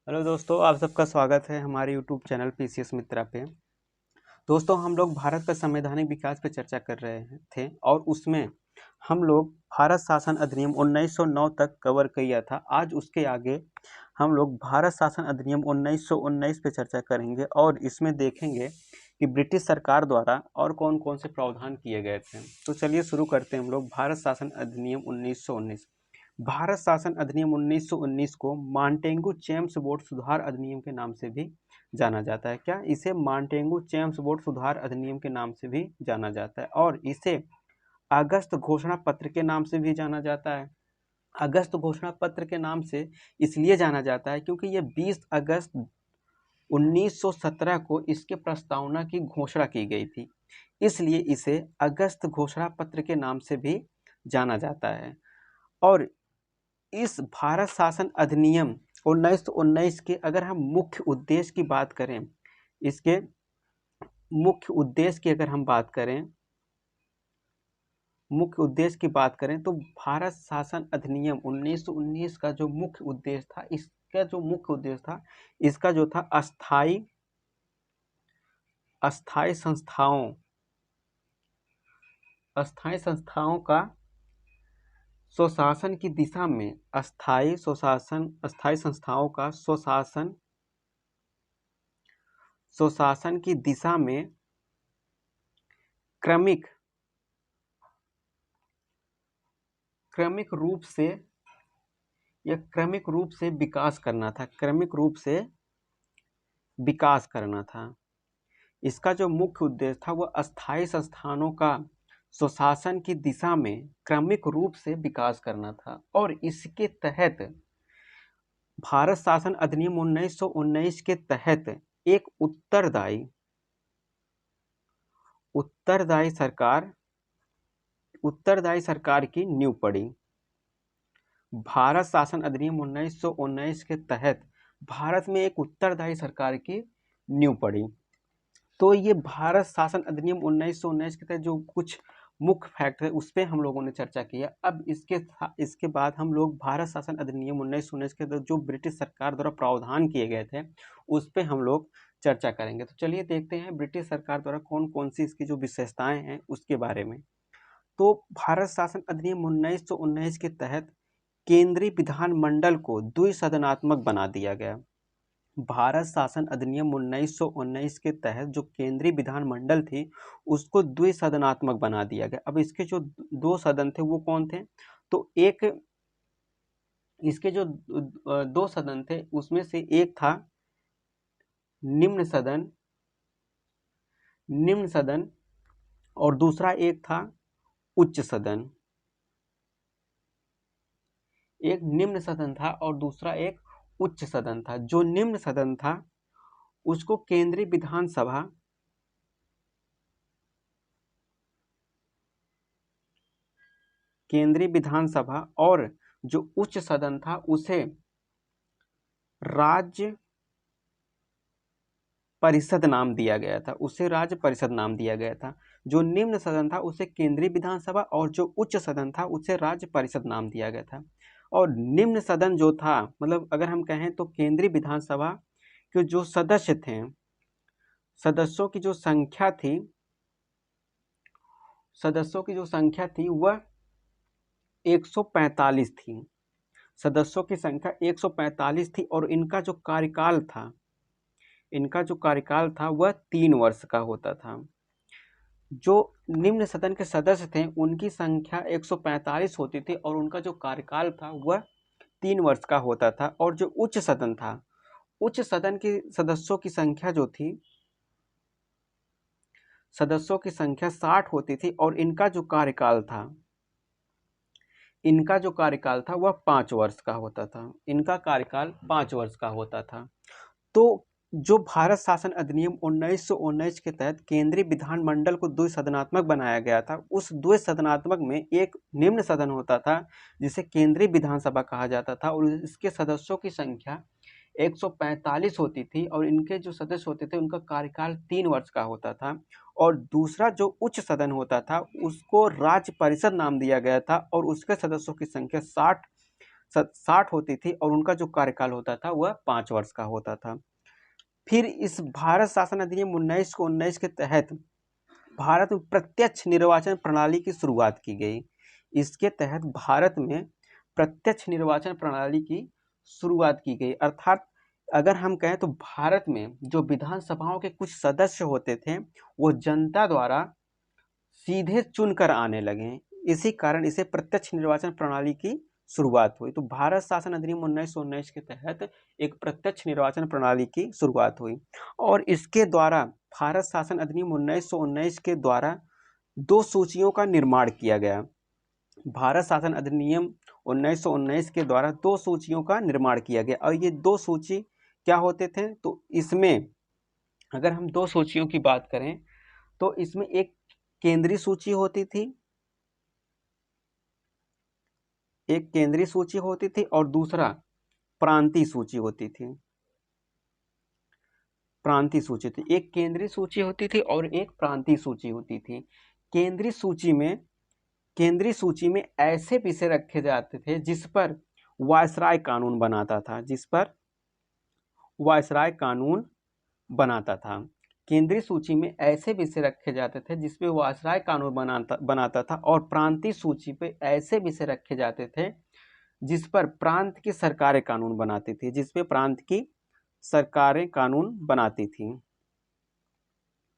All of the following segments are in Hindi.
हेलो दोस्तों, आप सबका स्वागत है हमारे यूट्यूब चैनल पीसीएस मित्रा पे। दोस्तों, हम लोग भारत का संवैधानिक विकास पे चर्चा कर रहे थे और उसमें हम लोग भारत शासन अधिनियम 1909 तक कवर किया था। आज उसके आगे हम लोग भारत शासन अधिनियम 1919 पे चर्चा करेंगे और इसमें देखेंगे कि ब्रिटिश सरकार द्वारा और कौन कौन से प्रावधान किए गए थे। तो चलिए शुरू करते हैं हम लोग। भारत शासन अधिनियम 1919। भारत शासन अधिनियम 1919 को मांटेगू चेम्स वोट सुधार अधिनियम के नाम से भी जाना जाता है। क्या इसे मांटेगू चेम्स वोट सुधार अधिनियम के नाम से भी जाना जाता है और इसे अगस्त घोषणा पत्र के नाम से भी जाना जाता है। अगस्त घोषणा पत्र के नाम से इसलिए जाना जाता है क्योंकि ये 20 अगस्त 1917 को इसके प्रस्तावना की घोषणा की गई थी, इसलिए इसे अगस्त घोषणा पत्र के नाम से भी जाना जाता है। और इस भारत शासन अधिनियम 1919 के अगर हम मुख्य उद्देश्य की बात करें, इसके मुख्य उद्देश्य की अगर हम बात करें मुख्य उद्देश्य की बात करें तो भारत शासन अधिनियम 1919 का जो मुख्य उद्देश्य था, इसका जो मुख्य उद्देश्य था, इसका जो था अस्थाई अस्थाई संस्थाओं अस्थाई संस्थाओं का स्वशासन की दिशा में अस्थाई संस्थाओं का स्वशासन की दिशा में क्रमिक क्रमिक रूप से विकास करना था। इसका जो मुख्य उद्देश्य था वह अस्थाई संस्थानों का स्वशासन की दिशा में क्रमिक रूप से विकास करना था और इसके तहत भारत शासन अधिनियम 1919 के तहत एक उत्तरदायी सरकार की नींव पड़ी। भारत शासन अधिनियम 1919 के तहत भारत में एक उत्तरदायी सरकार की नींव पड़ी। तो ये भारत शासन अधिनियम 1919 के तहत जो कुछ मुख्य फैक्ट है उस पर हम लोगों ने चर्चा की है। अब इसके बाद हम लोग भारत शासन अधिनियम 1919 के तहत जो ब्रिटिश सरकार द्वारा प्रावधान किए गए थे उस पर हम लोग चर्चा करेंगे। तो चलिए देखते हैं ब्रिटिश सरकार द्वारा कौन कौन सी इसकी जो विशेषताएं हैं उसके बारे में। तो भारत शासन अधिनियम 1919 के तहत केंद्रीय विधानमंडल को द्विसदनात्मक बना दिया गया। भारत शासन अधिनियम 1919 के तहत जो केंद्रीय विधानमंडल थी उसको द्विसदनात्मक बना दिया गया। अब इसके जो दो सदन थे वो कौन थे? तो इसके जो दो सदन थे उसमें से एक था निम्न सदन और दूसरा एक था उच्च सदन। एक निम्न सदन था और दूसरा एक उच्च सदन था। जो निम्न सदन था उसको केंद्रीय विधानसभा और जो उच्च सदन था उसे राज्य परिषद नाम दिया गया था। जो निम्न सदन था उसे केंद्रीय विधानसभा और जो उच्च सदन था उसे राज्य परिषद नाम दिया गया था। और निम्न सदन जो था, मतलब अगर हम कहें तो केंद्रीय विधानसभा के जो सदस्य थे, सदस्यों की जो संख्या थी वह 145 थी। सदस्यों की संख्या 145 थी और इनका जो कार्यकाल था वह 3 वर्ष का होता था। जो निम्न सदन के सदस्य थे उनकी संख्या 145 होती थी और उनका जो कार्यकाल था वह 3 वर्ष का होता था। और जो उच्च सदन था, उच्च सदन के सदस्यों की संख्या 60 होती थी और इनका जो कार्यकाल था वह 5 वर्ष का होता था। तो जो भारत शासन अधिनियम 1919 के तहत केंद्रीय विधानमंडल को द्विसदनात्मक बनाया गया था, उस द्विसदनात्मक में एक निम्न सदन होता था जिसे केंद्रीय विधानसभा कहा जाता था और इसके सदस्यों की संख्या 145 होती थी और इनके जो सदस्य होते थे उनका कार्यकाल 3 वर्ष का होता था। और दूसरा जो उच्च सदन होता था उसको राज्य परिषद नाम दिया गया था और उसके सदस्यों की संख्या 60 होती थी और उनका जो कार्यकाल होता था वह 5 वर्ष का होता था। फिर इस भारत शासन अधिनियम 1919 के तहत भारत में प्रत्यक्ष निर्वाचन प्रणाली की शुरुआत की गई। इसके तहत भारत में प्रत्यक्ष निर्वाचन प्रणाली की शुरुआत की गई, अर्थात अगर हम कहें तो भारत में जो विधानसभाओं के कुछ सदस्य होते थे वो जनता द्वारा सीधे चुनकर आने लगे। इसी कारण इसे प्रत्यक्ष निर्वाचन प्रणाली की शुरुआत हुई। तो भारत शासन अधिनियम 1919 के तहत एक प्रत्यक्ष निर्वाचन प्रणाली की शुरुआत हुई और इसके द्वारा भारत शासन अधिनियम 1919 के द्वारा 2 सूचियों का निर्माण किया गया। भारत शासन अधिनियम 1919 के द्वारा 2 सूचियों का निर्माण किया गया और ये 2 सूची क्या होते थे, तो इसमें अगर हम 2 सूचियों की बात करें तो इसमें एक केंद्रीय सूची होती थी, एक केंद्रीय सूची होती थी और दूसरा प्रांतीय सूची होती थी। प्रांतीय सूची थी, एक केंद्रीय सूची होती थी और एक प्रांतीय सूची होती थी। केंद्रीय सूची में ऐसे विषय रखे जाते थे जिस पर वायसराय कानून बनाता था, जिस पर वायसराय कानून बनाता था। केंद्रीय सूची में ऐसे विषय रखे जाते थे जिस पे वायसराय कानून बनाता था और प्रांतीय सूची पे ऐसे विषय रखे जाते थे जिस पर प्रांत की सरकारें कानून बनाती थी, जिस पे प्रांत की सरकारें कानून बनाती थी।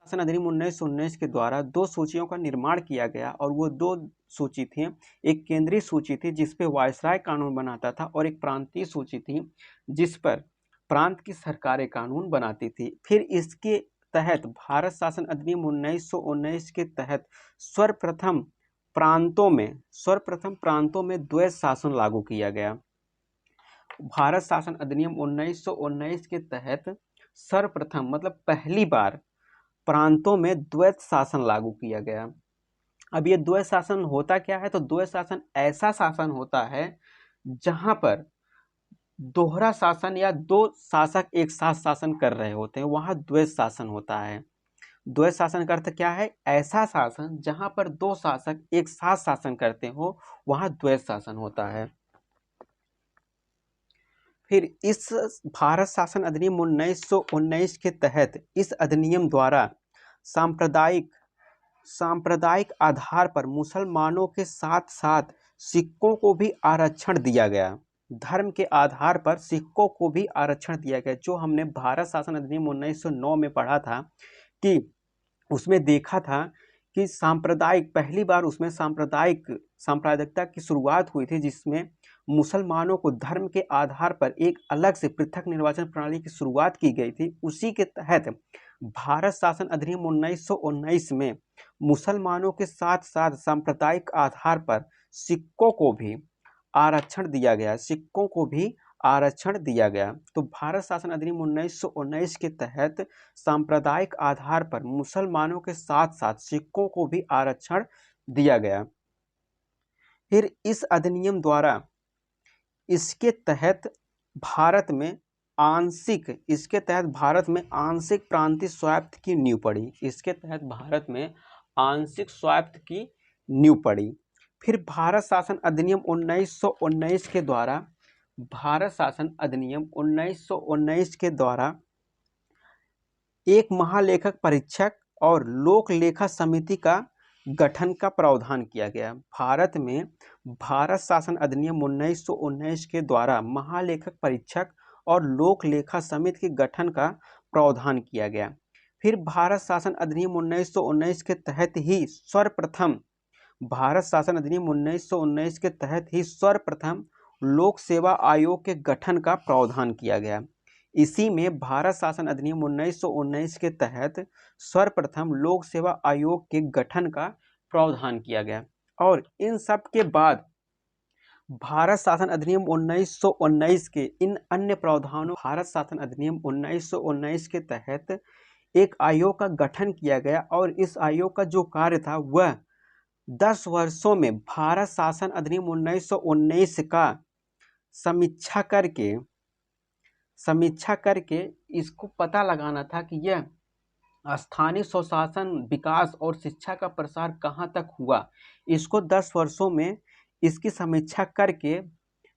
शासन अधिनियम 1919 के द्वारा 2 सूचियों का निर्माण किया गया और वो 2 सूची थी, एक केंद्रीय सूची थी जिस पे वायसराय कानून बनाता था और एक प्रांतीय सूची थी जिस पर प्रांत की सरकारें कानून बनाती थी। फिर इसके तहत भारत शासन अधिनियम 1919 के तहत सर्वप्रथम प्रांतों में द्वैत शासन लागू किया गया। भारत शासन अधिनियम 1919 के तहत सर्वप्रथम मतलब पहली बार प्रांतों में द्वैत शासन लागू किया गया। अब ये द्वैत शासन होता क्या है, तो द्वैत शासन ऐसा शासन होता है जहां पर दोहरा शासन या 2 शासक एक साथ शासन कर रहे होते हैं, वहां द्वैत शासन होता है। द्वैत शासन का अर्थ क्या है, ऐसा शासन जहां पर 2 शासक एक साथ शासन करते हो वहां द्वैत शासन होता है। फिर इस भारत शासन अधिनियम 1919 के तहत इस अधिनियम द्वारा सांप्रदायिक आधार पर मुसलमानों के साथ साथ सिखों को भी आरक्षण दिया गया। धर्म के आधार पर सिखों को भी आरक्षण दिया गया। जो हमने भारत शासन अधिनियम 1909 में पढ़ा था कि उसमें देखा था कि पहली बार उसमें सांप्रदायिकता की शुरुआत हुई थी, जिसमें मुसलमानों को धर्म के आधार पर एक अलग से पृथक निर्वाचन प्रणाली की शुरुआत की गई थी। उसी के तहत भारत शासन अधिनियम 1919 में मुसलमानों के साथ साथ सांप्रदायिक आधार पर सिखों को भी आरक्षण दिया गया। तो भारत शासन अधिनियम 1919 के तहत सांप्रदायिक आधार पर मुसलमानों के साथ साथ सिखों को भी आरक्षण दिया गया। फिर इस अधिनियम द्वारा इसके तहत भारत में आंशिक प्रांतीय स्वायत्त की नींव पड़ी। इसके तहत भारत में आंशिक स्वायत्त की नींव पड़ी। फिर भारत शासन अधिनियम 1919 के द्वारा एक महालेखक परीक्षक और लोक लेखा समिति का गठन का प्रावधान किया गया। भारत में भारत शासन अधिनियम 1919 के द्वारा महालेखक परीक्षक और लोक लेखा समिति के गठन का प्रावधान किया गया। फिर भारत शासन अधिनियम 1919 के तहत ही सर्वप्रथम लोक सेवा आयोग के गठन का प्रावधान किया गया। इसी में भारत शासन अधिनियम 1919 के तहत सर्वप्रथम लोक सेवा आयोग के गठन का प्रावधान किया गया। और इन सब के बाद भारत शासन अधिनियम 1919 के इन अन्य प्रावधानों भारत शासन अधिनियम 1919 के तहत एक आयोग का गठन किया गया और इस आयोग का जो कार्य था वह 10 वर्षों में भारत शासन अधिनियम 1919 का समीक्षा करके इसको पता लगाना था कि यह स्थानीय स्वशासन, विकास और शिक्षा का प्रसार कहाँ तक हुआ। इसको 10 वर्षों में इसकी समीक्षा करके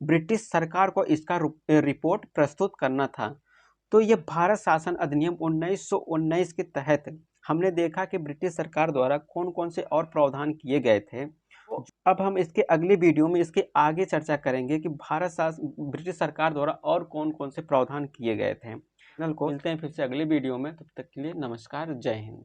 ब्रिटिश सरकार को इसका रिपोर्ट प्रस्तुत करना था। तो ये भारत शासन अधिनियम 1919 के तहत हमने देखा कि ब्रिटिश सरकार द्वारा कौन कौन से और प्रावधान किए गए थे। अब हम इसके अगले वीडियो में इसके आगे चर्चा करेंगे कि ब्रिटिश सरकार द्वारा और कौन कौन से प्रावधान किए गए थे। चैनल को मिलते हैं फिर से अगले वीडियो में, तब तक के लिए नमस्कार, जय हिंद।